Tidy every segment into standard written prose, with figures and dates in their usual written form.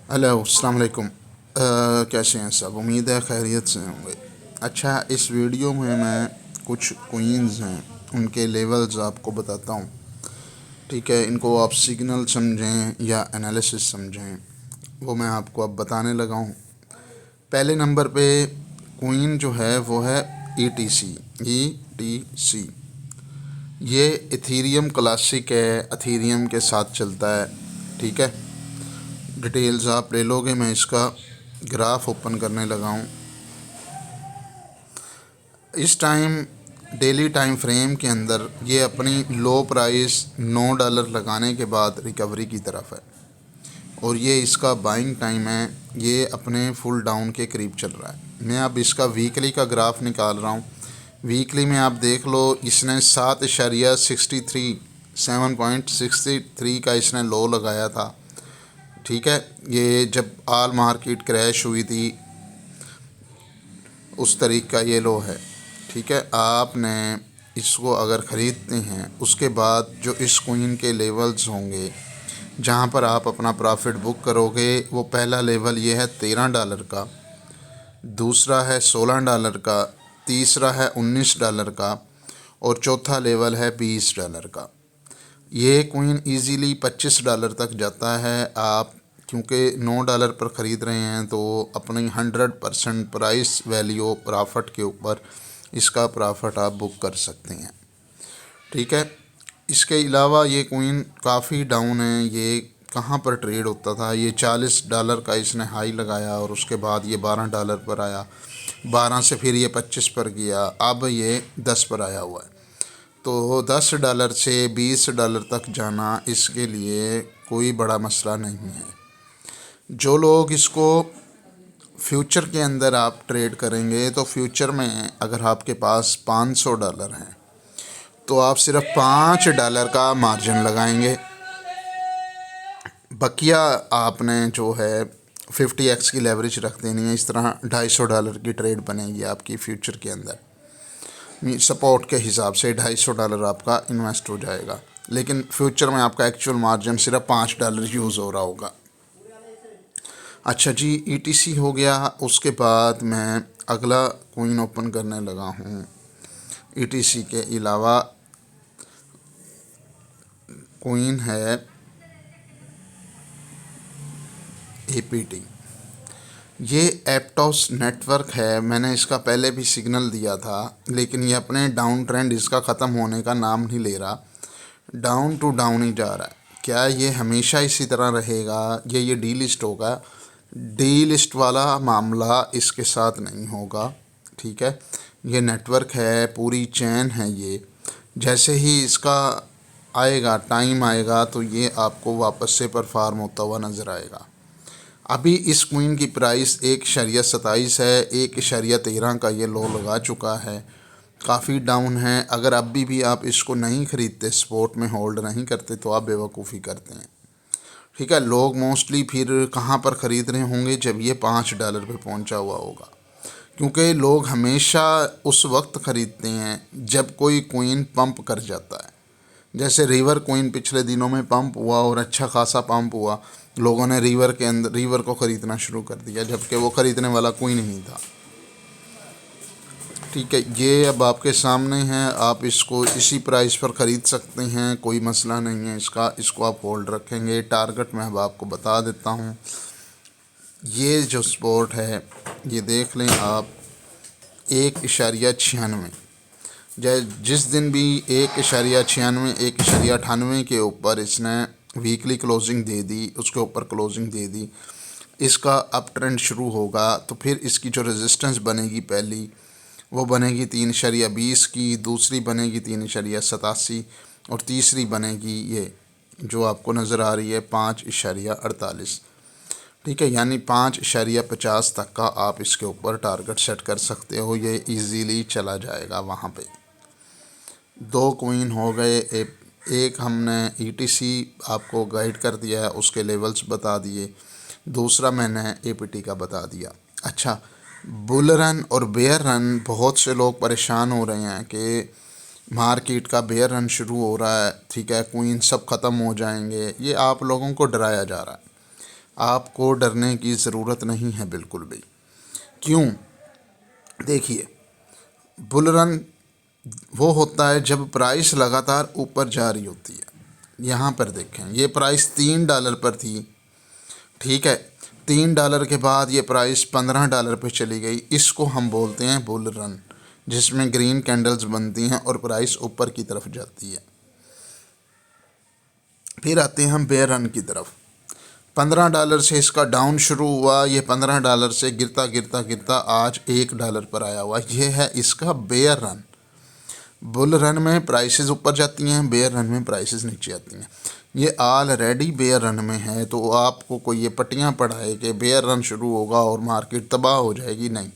Hello अस्सलाम वालेकुम। कैसे हैं सब? उम्मीद है खैरियत से होंगे। अच्छा, इस वीडियो में मैं कुछ क्वींस हैं उनके लेवल्स आपको बताता हूँ। ठीक है, इनको आप सिग्नल समझें या एनालिसिस समझें, वो मैं आपको अब बताने लगा हूँ। पहले नंबर पे क्वीन जो है वो है ई टी सी। ये इथीरियम क्लासिक है, इथीरियम के साथ चलता है। ठीक है, डिटेल्स आप ले लोगे। मैं इसका ग्राफ ओपन करने लगा हूँ। इस टाइम डेली टाइम फ्रेम के अंदर ये अपनी लो प्राइस $9 लगाने के बाद रिकवरी की तरफ है और ये इसका बाइंग टाइम है। ये अपने फुल डाउन के करीब चल रहा है। मैं अब इसका वीकली का ग्राफ निकाल रहा हूँ। वीकली में आप देख लो, इसने 7.63 का इसने लो लगाया था। ठीक है, ये जब आल मार्केट क्रैश हुई थी उस तरीक़ का ये लो है। ठीक है, आपने इसको अगर ख़रीदते हैं उसके बाद जो इस कॉइन के लेवल्स होंगे जहाँ पर आप अपना प्रॉफिट बुक करोगे, वो पहला लेवल ये है $13 का, दूसरा है $16 का, तीसरा है $19 का और चौथा लेवल है $20 का। ये कॉइन इजीली $25 तक जाता है। आप क्योंकि $9 पर ख़रीद रहे हैं तो अपनी 100% प्राइस वैल्यू प्रॉफिट के ऊपर इसका प्रॉफिट आप बुक कर सकते हैं। ठीक है, इसके अलावा ये कॉइन काफ़ी डाउन है। ये कहाँ पर ट्रेड होता था, ये $40 का इसने हाई लगाया और उसके बाद ये $12 पर आया, 12 से फिर ये 25 पर गया, अब ये 10 पर आया हुआ है। तो $10 से $20 तक जाना इसके लिए कोई बड़ा मसला नहीं है। जो लोग इसको फ्यूचर के अंदर आप ट्रेड करेंगे तो फ्यूचर में अगर आपके पास $500 हैं तो आप सिर्फ $5 का मार्जिन लगाएंगे। बकिया आपने जो है 50x की लेवरेज रख देनी है। इस तरह $250 की ट्रेड बनेगी आपकी फ्यूचर के अंदर। सपोर्ट के हिसाब से $250 आपका इन्वेस्ट हो जाएगा, लेकिन फ्यूचर में आपका एक्चुअल मार्जिन सिर्फ $5 यूज़ हो रहा होगा। अच्छा जी, ईटीसी हो गया। उसके बाद मैं अगला कॉइन ओपन करने लगा हूँ। ईटीसी के अलावा कॉइन है एपीटी। ये एप्टोस नेटवर्क है। मैंने इसका पहले भी सिग्नल दिया था, लेकिन ये अपने डाउन ट्रेंड इसका ख़त्म होने का नाम नहीं ले रहा, डाउन टू डाउन ही जा रहा है। क्या ये हमेशा इसी तरह रहेगा? ये डी लिस्ट होगा? डी लिस्ट वाला मामला इसके साथ नहीं होगा। ठीक है, ये नेटवर्क है, पूरी चैन है। ये जैसे ही इसका आएगा टाइम आएगा तो ये आपको वापस से परफॉर्म होता हुआ नज़र आएगा। अभी इस कॉइन की प्राइस 1.27 है, 1.13 का ये लो लगा चुका है, काफ़ी डाउन है। अगर अभी भी आप इसको नहीं ख़रीदते, स्पॉट में होल्ड नहीं करते, तो आप बेवकूफ़ी करते हैं। ठीक है, लोग मोस्टली फिर कहाँ पर ख़रीद रहे होंगे? जब ये $5 पे पहुंचा हुआ होगा, क्योंकि लोग हमेशा उस वक्त ख़रीदते हैं जब कोई कॉइन पंप कर जाता है। जैसे रिवर कॉइन पिछले दिनों में पंप हुआ और अच्छा खासा पंप हुआ, लोगों ने रिवर को ख़रीदना शुरू कर दिया, जबकि वो ख़रीदने वाला कोई नहीं था। ठीक है, ये अब आपके सामने है। आप इसको इसी प्राइस पर ख़रीद सकते हैं, कोई मसला नहीं है इसका। इसको आप होल्ड रखेंगे। टारगेट मैं अब आपको बता देता हूँ। ये जो सपोर्ट है ये देख लें आप, 1.96। जिस दिन भी 1.96 1.98 के ऊपर इसने वीकली क्लोजिंग दे दी, उसके ऊपर क्लोजिंग दे दी, इसका अप ट्रेंड शुरू होगा। तो फिर इसकी जो रेजिस्टेंस बनेगी, पहली वो बनेगी 3.20 की, दूसरी बनेगी 3.87 और तीसरी बनेगी ये जो आपको नज़र आ रही है 5.48। ठीक है, यानी 5.50 तक का आप इसके ऊपर टारगेट सेट कर सकते हो। ये इजीली चला जाएगा वहाँ पे। दो कॉइन हो गए। एक हमने ईटीसी आपको गाइड कर दिया है, उसके लेवल्स बता दिए। दूसरा मैंने एपीटी का बता दिया। अच्छा, बुल रन और बेयर रन, बहुत से लोग परेशान हो रहे हैं कि मार्केट का बेयर रन शुरू हो रहा है। ठीक है, कॉइन सब ख़त्म हो जाएंगे। ये आप लोगों को डराया जा रहा है। आपको डरने की ज़रूरत नहीं है बिल्कुल भी। क्यों? देखिए, बुल रन वो होता है जब प्राइस लगातार ऊपर जा रही होती है। यहाँ पर देखें, ये प्राइस $3 पर थी, ठीक है। $3 के बाद ये प्राइस $15 पे चली गई। इसको हम बोलते हैं बुल रन, जिसमें ग्रीन कैंडल्स बनती हैं और प्राइस ऊपर की तरफ जाती है। फिर आते हैं हम बेयर रन की तरफ। $15 से इसका डाउन शुरू हुआ, ये $15 से गिरता गिरता गिरता आज $1 पर आया हुआ। ये है इसका बेयर रन। बुल रन में प्राइसेस ऊपर जाती हैं, बेयर रन में प्राइसेस नीचे आती हैं। ये ऑलरेडी बेयर रन में है, तो आपको कोई ये पट्टियाँ पढ़ाए कि बेयर रन शुरू होगा और मार्केट तबाह हो जाएगी, नहीं।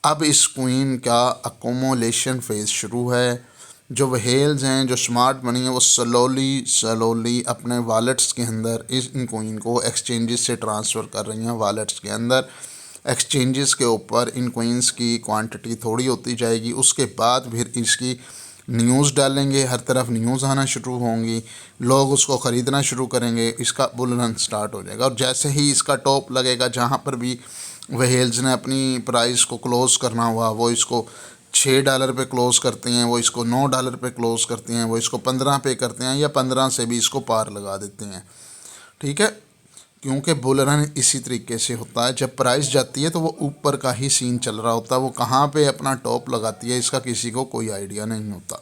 अब इस क्वीन का अकोमोलेशन फेज़ शुरू है। जो वहेल्स हैं, जो स्मार्ट मनी है, वो स्लोली अपने वॉलेट्स के अंदर इन कोइन को एक्सचेंजेस से ट्रांसफ़र कर रही हैं। वॉलेट्स के अंदर एक्सचेंजेस के ऊपर इन कोइंस की क्वांटिटी थोड़ी होती जाएगी। उसके बाद फिर इसकी न्यूज़ डालेंगे, हर तरफ न्यूज़ आना शुरू होंगी, लोग उसको ख़रीदना शुरू करेंगे, इसका बुल रन स्टार्ट हो जाएगा। और जैसे ही इसका टॉप लगेगा, जहाँ पर भी वहेल्स ने अपनी प्राइस को क्लोज़ करना हुआ, वो इसको $6 पे क्लोज़ करते हैं, वो इसको $9 पे क्लोज़ करते हैं, वो इसको 15 पे करते हैं, या 15 से भी इसको पार लगा देते हैं, ठीक है। क्योंकि बुल रन इसी तरीके से होता है, जब प्राइस जाती है तो वो ऊपर का ही सीन चल रहा होता है, वो कहाँ पे अपना टॉप लगाती है इसका किसी को कोई आइडिया नहीं होता।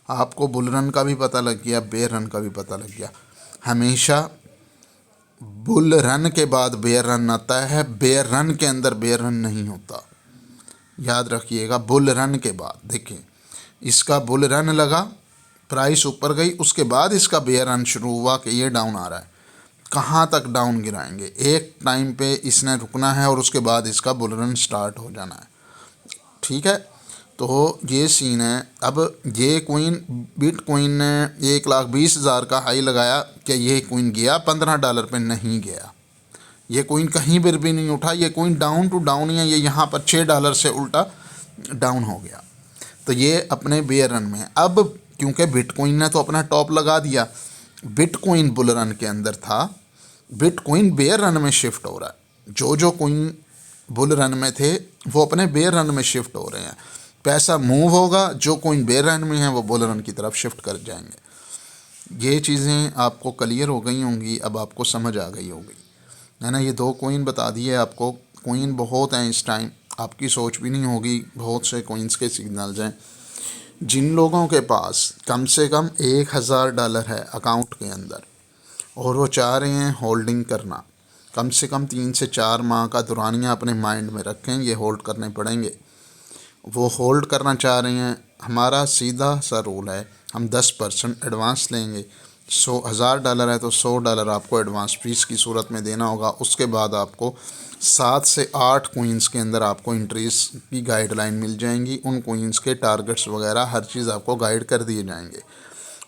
आपको बुल रन का भी पता लग गया, बेयर रन का भी पता लग गया। हमेशा बुल रन के बाद बेयर रन आता है, बेयर रन के अंदर बेयर रन नहीं होता, याद रखिएगा। बुल रन के बाद देखिए, इसका बुल रन लगा, प्राइस ऊपर गई, उसके बाद इसका बेयर रन शुरू हुआ कि ये डाउन आ रहा है। कहाँ तक डाउन गिराएंगे? एक टाइम पे इसने रुकना है और उसके बाद इसका बुल रन स्टार्ट हो जाना है, ठीक है। तो ये सीन है। अब ये कोइन बिटकॉइन ने 1,20,000 का हाई लगाया कि ये कोइन गया $15 पे? नहीं गया। ये कोइन कहीं पर भी नहीं उठा, ये कोइन डाउन टू डाउन ही है। ये यहाँ पर $6 से उल्टा डाउन हो गया, तो ये अपने बेयर रन में है। अब क्योंकि बिटकॉइन ने तो अपना टॉप लगा दिया, बिटकॉइन बुल रन के अंदर था, बिटकॉइन बेयर रन में शिफ्ट हो रहा है। जो कोइन बुल रन में थे वो अपने बेयर रन में शिफ्ट हो रहे हैं। पैसा मूव होगा, जो कोइन बेयर रन में है वो बुल रन की तरफ शिफ्ट कर जाएंगे। ये चीज़ें आपको क्लियर हो गई होंगी, अब आपको समझ आ गई होगी, है ना। ये 2 कोइन बता दिए आपको। कोइन बहुत हैं इस टाइम, आपकी सोच भी नहीं होगी, बहुत से कोइंस के सिग्नल्स हैं। जिन लोगों के पास कम से कम $1,000 है अकाउंट के अंदर और वो चाह रहे हैं होल्डिंग करना, कम से कम 3 से 4 माह का दुरानिया अपने माइंड में रखें, ये होल्ड करने पड़ेंगे। वो होल्ड करना चाह रहे हैं, हमारा सीधा सा रूल है, हम 10% एडवांस लेंगे। $1,000 है तो $100 आपको एडवांस फीस की सूरत में देना होगा। उसके बाद आपको 7 से 8 कोइंस के अंदर आपको इंट्रीज की गाइडलाइन मिल जाएंगी। उन कोइंस के टारगेट्स वगैरह हर चीज़ आपको गाइड कर दिए जाएंगे,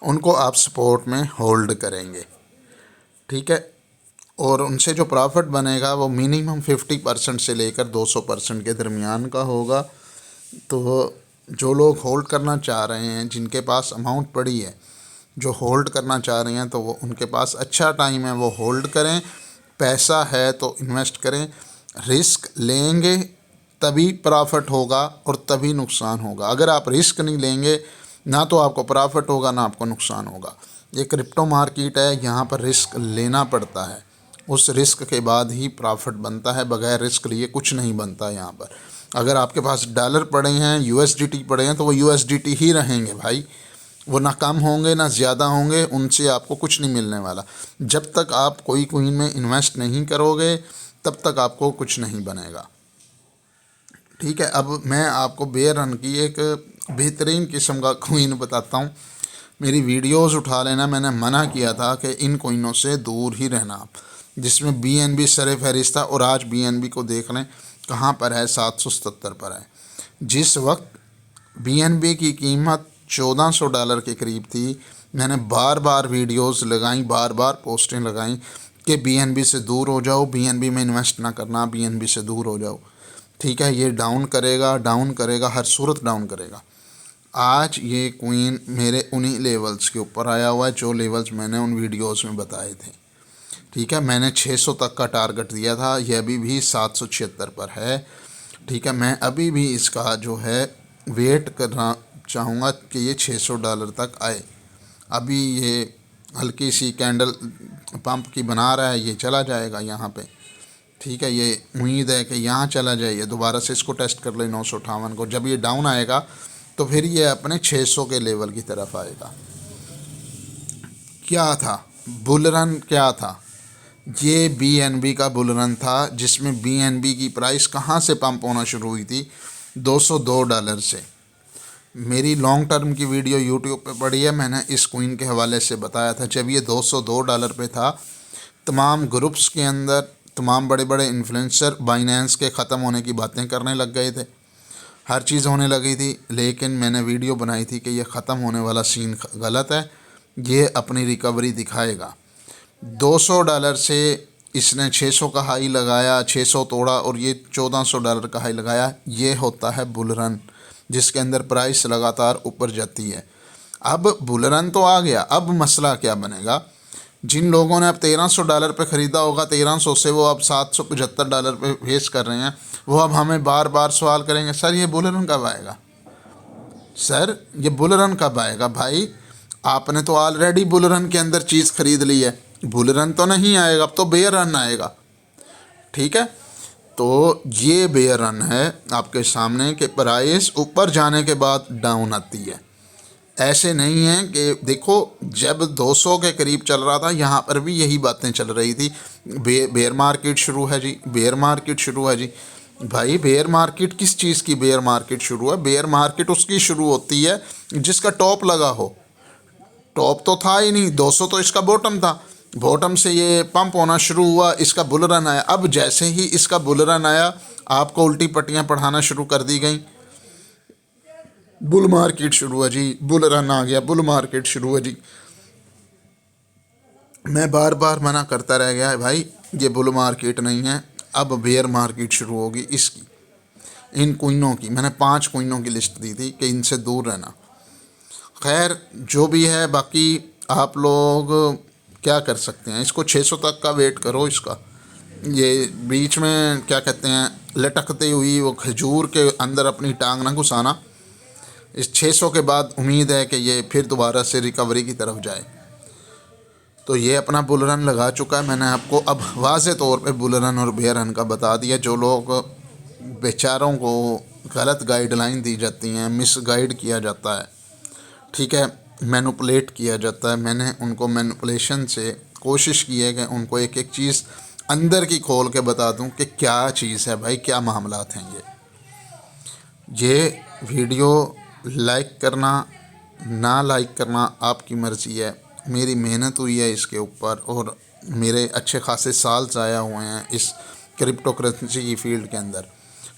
उनको आप सपोर्ट में होल्ड करेंगे, ठीक है। और उनसे जो प्रॉफिट बनेगा वो मिनिमम 50% से लेकर 200% के दरमियान का होगा। तो जो लोग होल्ड करना चाह रहे हैं, जिनके पास अमाउंट पड़ी है, जो होल्ड करना चाह रहे हैं, तो वो उनके पास अच्छा टाइम है, वो होल्ड करें। पैसा है तो इन्वेस्ट करें, रिस्क लेंगे तभी प्रॉफिट होगा और तभी नुकसान होगा। अगर आप रिस्क नहीं लेंगे, ना तो आपको प्रॉफिट होगा ना आपको नुकसान होगा। ये क्रिप्टो मार्केट है, यहाँ पर रिस्क लेना पड़ता है, उस रिस्क के बाद ही प्रॉफिट बनता है, बगैर रिस्क लिए कुछ नहीं बनता यहाँ पर। अगर आपके पास डॉलर पड़े हैं, USDT पड़े हैं, तो वो USDT ही रहेंगे भाई, वो ना कम होंगे ना ज़्यादा होंगे, उनसे आपको कुछ नहीं मिलने वाला। जब तक आप कोई कोइन में इन्वेस्ट नहीं करोगे तब तक आपको कुछ नहीं बनेगा, ठीक है। अब मैं आपको बेयर रन की एक बेहतरीन किस्म का कोइन बताता हूँ। मेरी वीडियोस उठा लेना, मैंने मना किया था कि इन कोइनों से दूर ही रहना आप, जिसमें BNB सर फहरिस्त था। और आज BNB को देख लें कहाँ पर है, 777 पर है। जिस वक्त BNB की कीमत $1,400 के करीब थी, मैंने बार बार वीडियोस लगाई, बार बार पोस्टें लगाई कि BNB से दूर हो जाओ, BNB में इन्वेस्ट ना करना, BNB से दूर हो जाओ, ठीक है। ये डाउन करेगा, हर सूरत डाउन करेगा। आज ये कोइन मेरे उन्हीं लेवल्स के ऊपर आया हुआ है जो लेवल्स मैंने उन वीडियोस में बताए थे, ठीक है, मैंने 600 तक का टारगेट दिया था, ये अभी भी 776 पर है। ठीक है, मैं अभी भी इसका जो है वेट करना चाहूँगा कि ये $600 तक आए। अभी ये हल्की सी कैंडल पंप की बना रहा है, ये चला जाएगा यहाँ पे। ठीक है, ये उम्मीद है कि यहाँ चला जाए, ये दोबारा से इसको टेस्ट कर ले 958 को। जब ये डाउन आएगा तो फिर ये अपने 600 के लेवल की तरफ आएगा। क्या था बुल रन, क्या था ये? BNB का बुल रन था, जिसमें BNB की प्राइस कहाँ से पंप होना शुरू हुई थी? $202 से। मेरी लॉन्ग टर्म की वीडियो यूट्यूब पे पड़ी है, मैंने इस कॉइन के हवाले से बताया था। जब ये $202 पे था, तमाम ग्रुप्स के अंदर तमाम बड़े बड़े इन्फ्लुएंसर बाइनेंस के ख़त्म होने की बातें करने लग गए थे, हर चीज़ होने लगी थी। लेकिन मैंने वीडियो बनाई थी कि ये ख़त्म होने वाला सीन गलत है, ये अपनी रिकवरी दिखाएगा। $200 से इसने 600 का हाई लगाया, 600 तोड़ा और ये $1400 का हाई लगाया। ये होता है बुल रन, जिसके अंदर प्राइस लगातार ऊपर जाती है। अब बुल रन तो आ गया, अब मसला क्या बनेगा? जिन लोगों ने अब $1300 पे ख़रीदा होगा, 1300 से वो अब $775 पे फेस कर रहे हैं, वो अब हमें बार बार सवाल करेंगे, सर ये बुल रन कब आएगा? सर ये बुल रन कब आएगा? भाई आपने तो ऑलरेडी बुल रन के अंदर चीज़ ख़रीद ली है, बुल रन तो नहीं आएगा, अब तो बेयर रन आएगा। ठीक है, तो ये बेयर रन है आपके सामने कि प्राइस ऊपर जाने के बाद डाउन आती है। ऐसे नहीं है कि देखो, जब 200 के करीब चल रहा था, यहाँ पर भी यही बातें चल रही थी, बेयर मार्केट शुरू है जी, बेयर मार्केट शुरू है जी। भाई बेयर मार्केट किस चीज़ की बेयर मार्केट शुरू है? बेयर मार्केट उसकी शुरू होती है जिसका टॉप लगा हो। टॉप तो था ही नहीं, 200 तो इसका बॉटम था, बॉटम से ये पंप होना शुरू हुआ, इसका बुल रन आया। अब जैसे ही इसका बुल रन आया, आपको उल्टी पट्टियाँ पढ़ाना शुरू कर दी गई, बुल मार्केट शुरू है जी, बुल रन आ गया, बुल मार्केट शुरू है जी। मैं बार बार मना करता रह गया है, भाई ये बुल मार्केट नहीं है, अब बेयर मार्केट शुरू होगी इसकी। इन कॉइनों की मैंने 5 कॉइनों की लिस्ट दी थी कि इनसे दूर रहना। खैर जो भी है, बाकी आप लोग क्या कर सकते हैं, इसको 600 तक का वेट करो। इसका ये बीच में क्या कहते हैं, लटकती हुई वो खजूर के अंदर अपनी टांग ना घुसाना। इस 600 के बाद उम्मीद है कि ये फिर दोबारा से रिकवरी की तरफ जाए। तो ये अपना बुल रन लगा चुका है। मैंने आपको अब वाज़े तौर पे बुल रन और बेयर रन का बता दिया। जो लोग बेचारों को गलत गाइडलाइन दी जाती हैं, मिस गाइड किया जाता है, ठीक है, मैनिपुलेट किया जाता है, मैंने उनको मैनिपुलेशन से कोशिश की है कि उनको एक एक चीज़ अंदर की खोल के बता दूं कि क्या चीज़ है भाई, क्या मामलात हैं। ये वीडियो लाइक करना ना लाइक करना आपकी मर्ज़ी है। मेरी मेहनत हुई है इसके ऊपर और मेरे अच्छे खासे साल ज़ाया हुए हैं इस क्रिप्टो करेंसी की फील्ड के अंदर,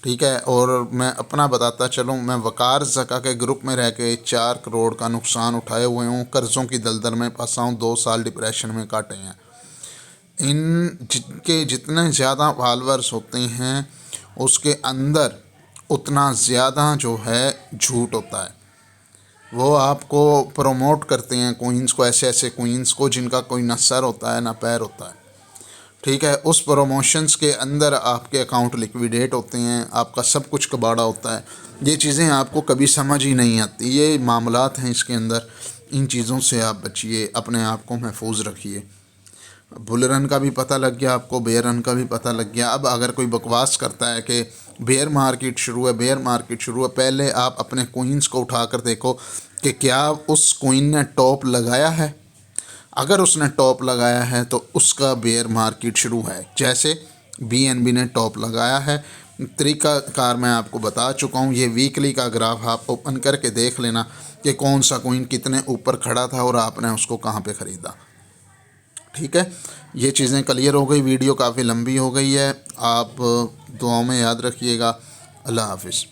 ठीक है। और मैं अपना बताता चलूँ, मैं वकार ज़का के ग्रुप में रह के 4 करोड़ का नुकसान उठाए हुए हूँ, कर्ज़ों की दलदल में फंसा हूँ, 2 साल डिप्रेशन में काटे हैं। जिनके जितने ज़्यादा फॉलोअर्स होते हैं उसके अंदर उतना ज़्यादा जो है झूठ होता है। वो आपको प्रमोट करते हैं कोइंस को, ऐसे ऐसे कोइंस को जिनका कोई ना सर होता है ना पैर होता है, ठीक है। उस प्रमोशंस के अंदर आपके अकाउंट लिक्विडेट होते हैं, आपका सब कुछ कबाड़ा होता है। ये चीज़ें आपको कभी समझ ही नहीं आती, ये मामलात हैं इसके अंदर। इन चीज़ों से आप बचिए, अपने आप को महफूज रखिए। बुल रन का भी पता लग गया आपको, बेयर रन का भी पता लग गया। अब अगर कोई बकवास करता है कि बेयर मार्केट शुरू है, बेयर मार्केट शुरू है, पहले आप अपने कोइंस को उठा कर देखो कि क्या उस कोइन ने टॉप लगाया है। अगर उसने टॉप लगाया है तो उसका बेयर मार्केट शुरू है। जैसे BNB ने टॉप लगाया है, तरीका कार मैं आपको बता चुका हूँ। ये वीकली का ग्राफ आप ओपन करके देख लेना कि कौन सा कोइन कितने ऊपर खड़ा था और आपने उसको कहाँ पे ख़रीदा, ठीक है। ये चीज़ें क्लियर हो गई। वीडियो काफ़ी लंबी हो गई है, आप दुआओं में याद रखिएगा। अल्लाह हाफिज़।